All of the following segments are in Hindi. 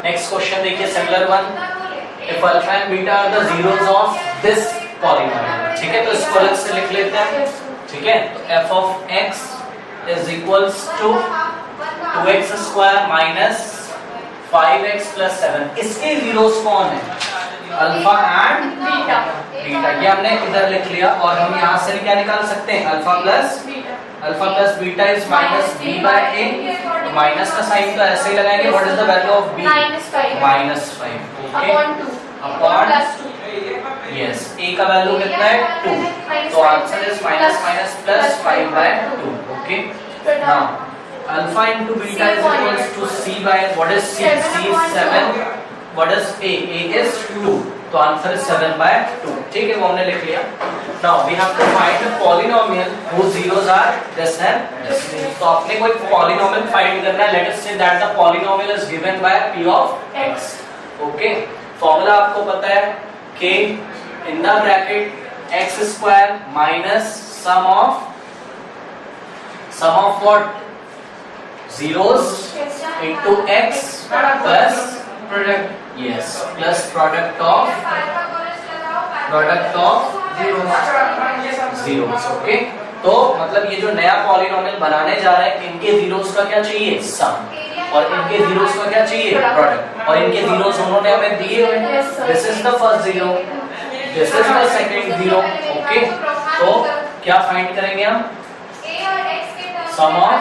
नेक्स्ट क्वेश्चन देखिए similar one, if alpha and beta are the zeros of this polynomial, ठीक है, तो इसको अलग से लिख लेते हैं, ठीक है, तो f of x is equals to 2x square minus 5x plus 7, इसके जीरोस कौन है, अल्फा एंड बीटा, ये हमने इधर लिख लिया और हम यहाँ से क्या निकाल सकते हैं, alpha plus beta is minus b by a, तो माइनस का साइन तो ऐसे ही लगाएंगे, what is the value of b, -5 okay upon yes a का वैल्यू कितना है 2, तो answer is minus plus 5 by 2 okay. Now alpha into beta is equals to c by what is c is 7, what is a is 2, तो आंसर इज 7 बाय 2, ठीक है, वो हमने लिख लिया। Now we have to find the polynomial whose zeros are this and this, तो आपने कोई पॉलीनोमियल फाइंड करना है, let us say that the polynomial is given bye p of x, okay, formula आपको पता है k in the bracket x square minus sum of what zeros into x plus product, yes, plus product of zeros, okay. तो मतलब ये जो नया पॉलीनोमियल बनाने जा रहे हैं, इनके जीरोस का क्या चाहिए, सम, और इनके जीरोस का क्या चाहिए, प्रोडक्ट, और इनके जीरोस उन्होंने हमें दिए हुए हैं, this is the first zero, this is the second zero, okay. तो क्या फाइंड करेंगे हम, सम ऑफ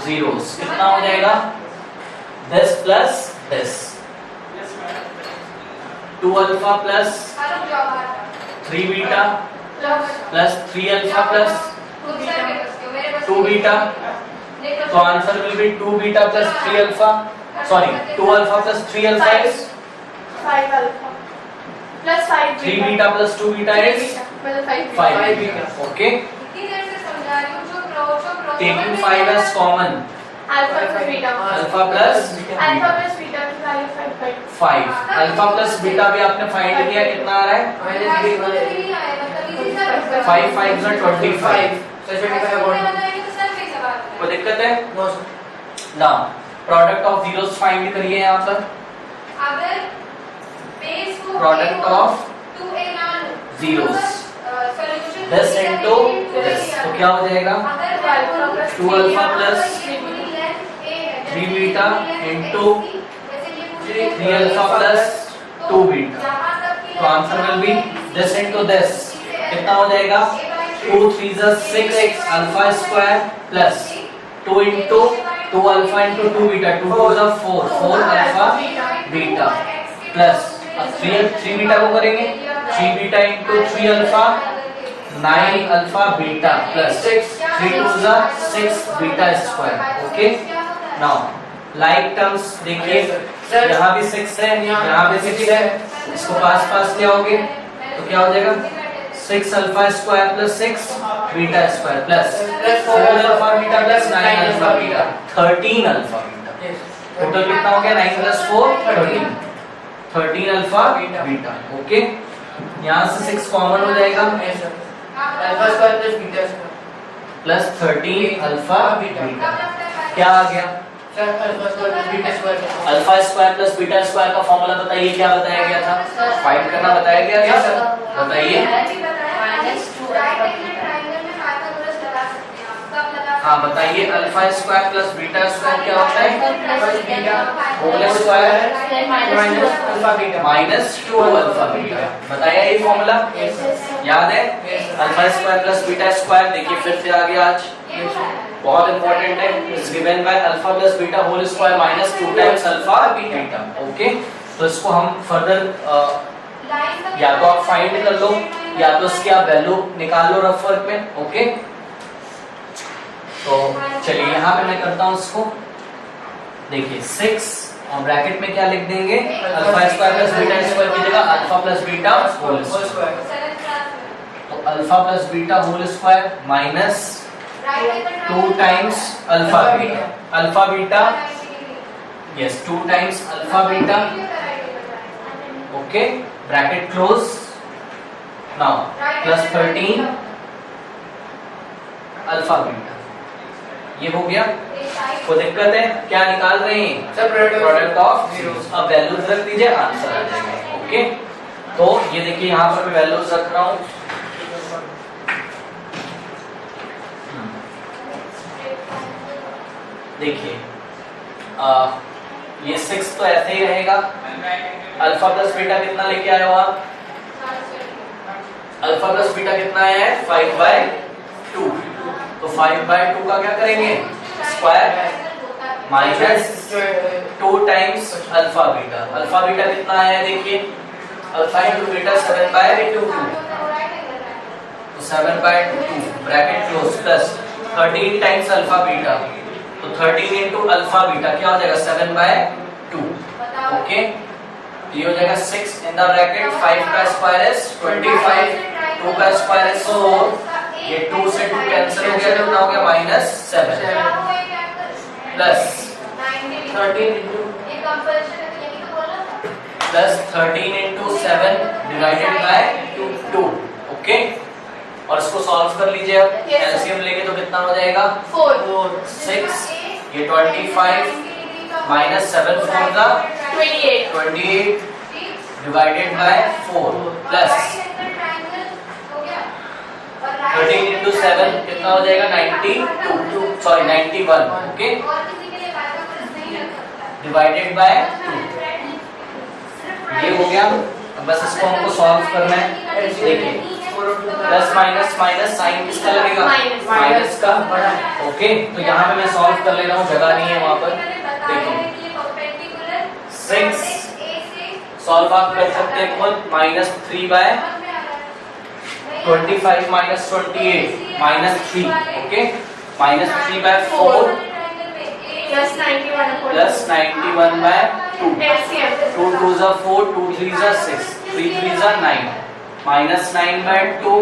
जीरोस कितना हो जाएगा, this plus this, 2 alpha plus 3 beta plus 3 alpha plus 2 beta, तो answer will be 2 beta plus 3 alpha, sorry 2 alpha plus 3 alpha is 5 alpha plus 5 3 beta plus 2 beta is 5 beta, okay. Taking 5 as common, alpha plus beta, alpha plus beta की वैल्यू 5, alpha plus beta भी आपने फाइंड किया, कितना आ रहा है, 5 5 से 25, कोई दिक्कत है, ना प्रोडक्ट ऑफ जीरोस फाइंड करिए यहाँ पर, product of zeros this into this, तो क्या हो जाएगा, 2 alpha plus 3 beta into 3 alpha plus 2 beta, तो answer will be this into this, कितना हो जाएगा, 2 3 6 alpha square plus 2 into 2 alpha into 2 beta, 2 2 4 alpha beta plus 3 beta को करेंगे, 3 beta into 3 alpha 9 alpha beta plus 3 2 6 beta square, okay. Now like terms देखिए, यहाँ भी 6 है, यहाँ भी 6 है, इसको पास ले आओगे तो क्या हो जाएगा, 6 alpha square plus 6 beta square plus 4 alpha beta plus 9 alpha beta, 13 alpha beta, total कितना हो गया, 9 प्लस 4 13 अल्फा बीटा, ओके। यहाँ से 6 कॉमन हो जाएगा, alpha square plus beta square plus 13 alpha beta, क्या आ गया, sir alpha square plus beta square, alpha square plus beta square का फॉर्मूला बताइए, क्या बताया गया था, फाइंड करना बताया गया था, बताइए, हाँ बताइए, alpha square plus beta square क्या होता है, whole square minus alpha beta minus 2 alpha beta, बताया ये फॉर्मूला, याद है, alpha square plus beta square, देखिए फिर से आ गया आज, बहुत इंपॉर्टेंट है, is given by alpha plus beta whole square minus 2 times alpha beta, okay. तो इसको हम फर्दर या तो आप फाइंड कर लो या तो इसकी आप वैल्यू निकाल लो रफ वर्क में, ओके। तो चलिए यहाँ पे मैं करता हूँ इसको, देखिए 6 और ब्रैकेट में क्या लिख देंगे, alpha square plus beta square की जगह alpha plus beta whole square, तो alpha plus beta whole square minus 2 times alpha beta yes 2 times alpha beta, okay, bracket close, now plus 13 alpha beta, ये हो गया, कोई दिक्कत है? क्या निकाल रहे हैं? Sir product of zeros. अब वैल्यूज रख दीजिए, आंसर आ जाएगा। ओके, तो ये देखिए यहाँ पर मैं वैल्यूज रख रहा हूँ। देखिए ये 6 तो ऐसे ही रहेगा। अल्फा प्लस बीटा कितना लेके आए हो आप? अल्फा प्लस बीटा कितना है? 5/2। तो 5/2 का क्या करेंगे? Square minus 2 times alpha beta. Alpha beta कितना है देखिए, अल्फा इंटू बीटा 7/2। तो 7/2 bracket close plus 13 times alpha beta. तो 13 इंटू अल्फा बीटा क्या हो जाएगा? 7/2। ओके, ये हो जाएगा 6 इन द ब्रैकेट। 5 का स्क्वायर इज 25, 2 का स्क्वायर इज 4। ये 2 से 2 कैंसिल हो गया, कितना हो गया? -7 plus 13 into 7 divided by 2। Okay, और इसको सॉल्व कर लीजिए। अब Yes, sir. एलसीएम लेंगे तो कितना हो जाएगा? 4 6, ये 25 माइनस 7 4 का 28 डिवाइडेड बाय 4 प्लस 13 इंटू 7 कितना हो जाएगा? 91 ओके, डिवाइडेड बाय 2। ये हो गया। अब बस इसको हमको सॉल्व करना है। देखिए प्लस माइनस माइनस साइन किसका लगेगा? माइनस का। ओके, तो यहाँ पे मैं सॉल्व कर ले रहा हूँ, जगह नहीं है वहां पर। देखिए 6 सॉल्व आप कर सकते हैं खुद। -3/25 minus 28 -3। Okay, -3/4 plus 91/2। 2 2s are 4, 2 3s are 6, 3 3s are 9। -9/2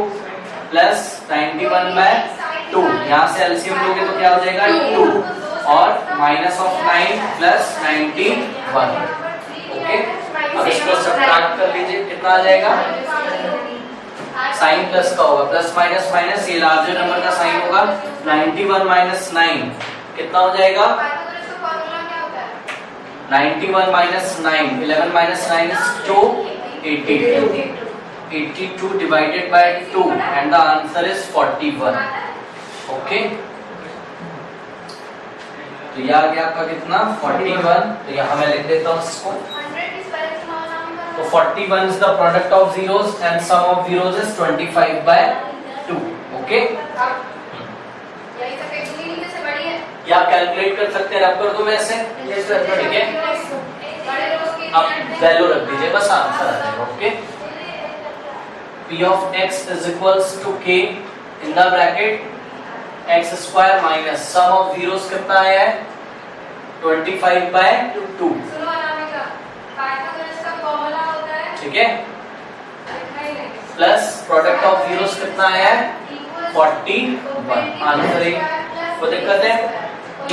plus 91/2। यहाँ से एलसीएम लोगे तो क्या हो जाएगा? 2 और -9 प्लस 91। ओके, अब इसको सब्ट्रैक्ट कर लीजिए, कितना आ जाएगा? साइन प्लस का होगा, प्लस माइनस माइनस, ये लार्जर नंबर का साइन होगा। 91 माइनस 9 कितना हो जाएगा? 91 minus 9, 11 minus 9 is 2, 82। 82 divided by 2 and the answer is 41। Okay, तो ये आ गया आपका कितना? 41। तो यहाँ मैं लिख देता हूँ इसको। तो 41 is the product of zeros and sum of zeros is 25/2। Okay, या कैलकुलेट कर सकते हैं, रब कर दो मैं ऐसे। ठीक है, अब वैल्यू रख दीजिए, बस आंसर आ जाएगा। Okay, P of x is equals to k in the bracket x square minus sum of zeros कितना आया है? 25/2। ठीक है, प्लस प्रोडक्ट ऑफ जीरोस कितना आया है? 41। आंसर है, कोई दिक्कत है?